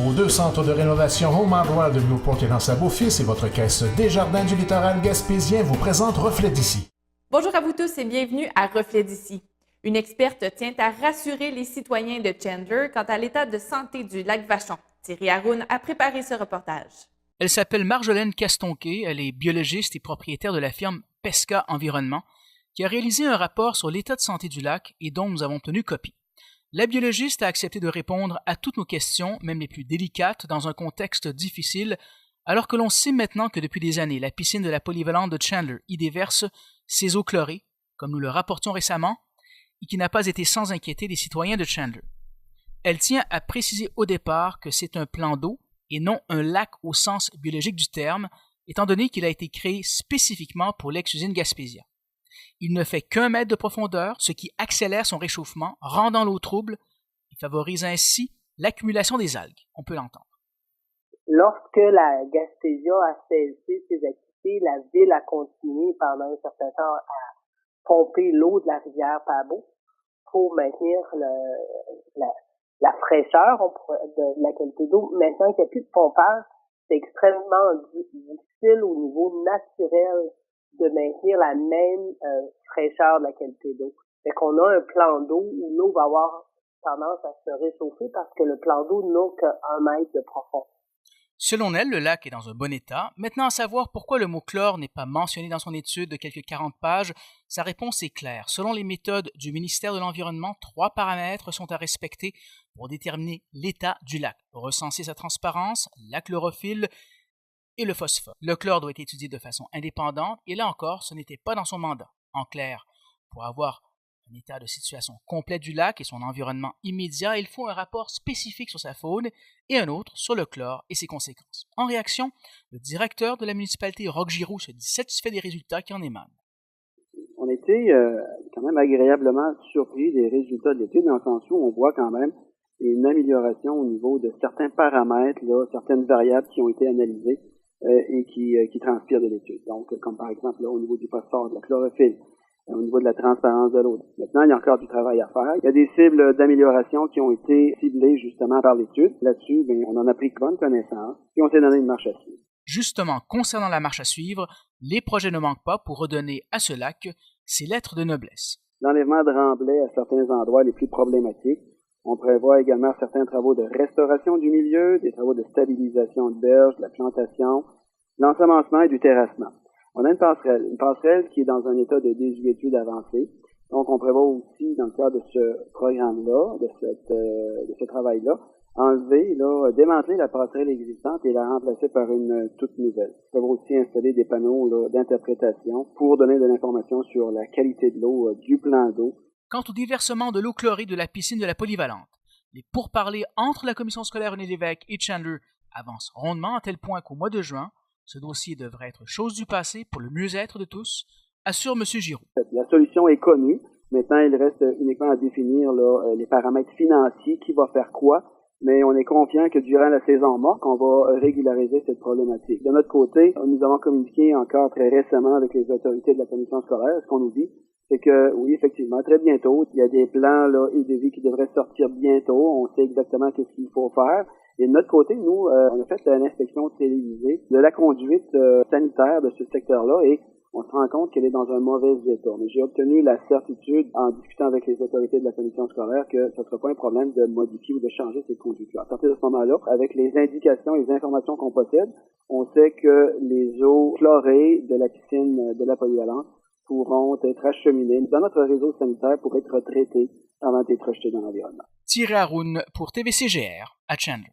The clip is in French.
Vos 2 centres de rénovation Home Hardware de Newport et dans sa Beau-Fils et votre caisse Desjardins du littoral gaspésien vous présentent Reflet d'ici. Bonjour à vous tous et bienvenue à Reflet d'ici. Une experte tient à rassurer les citoyens de Chandler quant à l'état de santé du lac Vachon. Thierry Haroun a préparé ce reportage. Elle s'appelle Marjolaine Castonquet, elle est biologiste et propriétaire de la firme Pesca Environnement, qui a réalisé un rapport sur l'état de santé du lac et dont nous avons tenu copie. La biologiste a accepté de répondre à toutes nos questions, même les plus délicates, dans un contexte difficile, alors que l'on sait maintenant que depuis des années, la piscine de la polyvalente de Chandler y déverse ses eaux chlorées, comme nous le rapportions récemment, et qui n'a pas été sans inquiéter les citoyens de Chandler. Elle tient à préciser au départ que c'est un plan d'eau et non un lac au sens biologique du terme, étant donné qu'il a été créé spécifiquement pour l'ex-usine Gaspésia. Il ne fait qu'1 mètre de profondeur, ce qui accélère son réchauffement, rendant l'eau trouble et favorise ainsi l'accumulation des algues. On peut l'entendre. Lorsque la Gaspésia a cessé ses activités, la ville a continué pendant un certain temps à pomper l'eau de la rivière Pabot pour maintenir la fraîcheur de la qualité d'eau. Maintenant qu'il n'y a plus de pompage, c'est extrêmement difficile au niveau naturel de maintenir la même fraîcheur de la qualité d'eau. Fait qu'on a un plan d'eau où l'eau va avoir tendance à se réchauffer parce que le plan d'eau n'a qu'1 mètre de profond. Selon elle, le lac est dans un bon état. Maintenant, à savoir pourquoi le mot chlore n'est pas mentionné dans son étude de quelques 40 pages, sa réponse est claire. Selon les méthodes du ministère de l'Environnement, 3 paramètres sont à respecter pour déterminer l'état du lac. Recenser sa transparence, la chlorophylle et le phosphore. Le chlore doit être étudié de façon indépendante et là encore, ce n'était pas dans son mandat. En clair, pour avoir un état de situation complet du lac et son environnement immédiat, il faut un rapport spécifique sur sa faune et un autre sur le chlore et ses conséquences. En réaction, le directeur de la municipalité, Roch Giroux, se dit satisfait des résultats qui en émanent. On était quand même agréablement surpris des résultats de l'étude, dans le sens où on voit quand même une amélioration au niveau de certains paramètres, là, certaines variables qui ont été analysées et qui transpirent de l'étude. Donc, comme par exemple là, au niveau du phosphore, de la chlorophylle, au niveau de la transparence de l'eau. Maintenant, il y a encore du travail à faire. Il y a des cibles d'amélioration qui ont été ciblées justement par l'étude. Là-dessus, on en a pris bonne connaissance et on s'est donné une marche à suivre. Justement, concernant la marche à suivre, les projets ne manquent pas pour redonner à ce lac ses lettres de noblesse. L'enlèvement de remblais à certains endroits les plus problématiques. On prévoit également certains travaux de restauration du milieu, des travaux de stabilisation de berges, de la plantation, l'ensemencement et du terrassement. On a une passerelle qui est dans un état de désuétude avancée. Donc, on prévoit aussi, dans le cadre de ce programme-là, de ce travail-là, démanteler la passerelle existante et la remplacer par une toute nouvelle. On prévoit aussi installer des panneaux d'interprétation pour donner de l'information sur la qualité de l'eau du plan d'eau. Quant au déversement de l'eau chlorée de la piscine de la polyvalente, les pourparlers entre la commission scolaire René Lévesque et Chandler avancent rondement à tel point qu'au mois de juin, ce dossier devrait être chose du passé pour le mieux-être de tous, assure M. Giroux. La solution est connue. Maintenant, il reste uniquement à définir les paramètres financiers, qui va faire quoi, mais on est confiant que durant la saison morte, on va régulariser cette problématique. De notre côté, nous avons communiqué encore très récemment avec les autorités de la commission scolaire. Ce qu'on nous dit, c'est que, oui, effectivement, très bientôt, il y a des plans et des vies qui devraient sortir bientôt. On sait exactement qu'est-ce qu'il faut faire. Et de notre côté, nous, on a fait une inspection télévisée de la conduite sanitaire de ce secteur-là et on se rend compte qu'elle est dans un mauvais état. Mais j'ai obtenu la certitude, en discutant avec les autorités de la commission scolaire, que ce ne sera pas un problème de modifier ou de changer ces conduites-là. À partir de ce moment-là, avec les indications et les informations qu'on possède, on sait que les eaux chlorées de la piscine de la polyvalente pourront être acheminées dans notre réseau sanitaire pour être traitées avant d'être rejetées dans l'environnement. Thierry Haroun pour TVCGR à Chandler.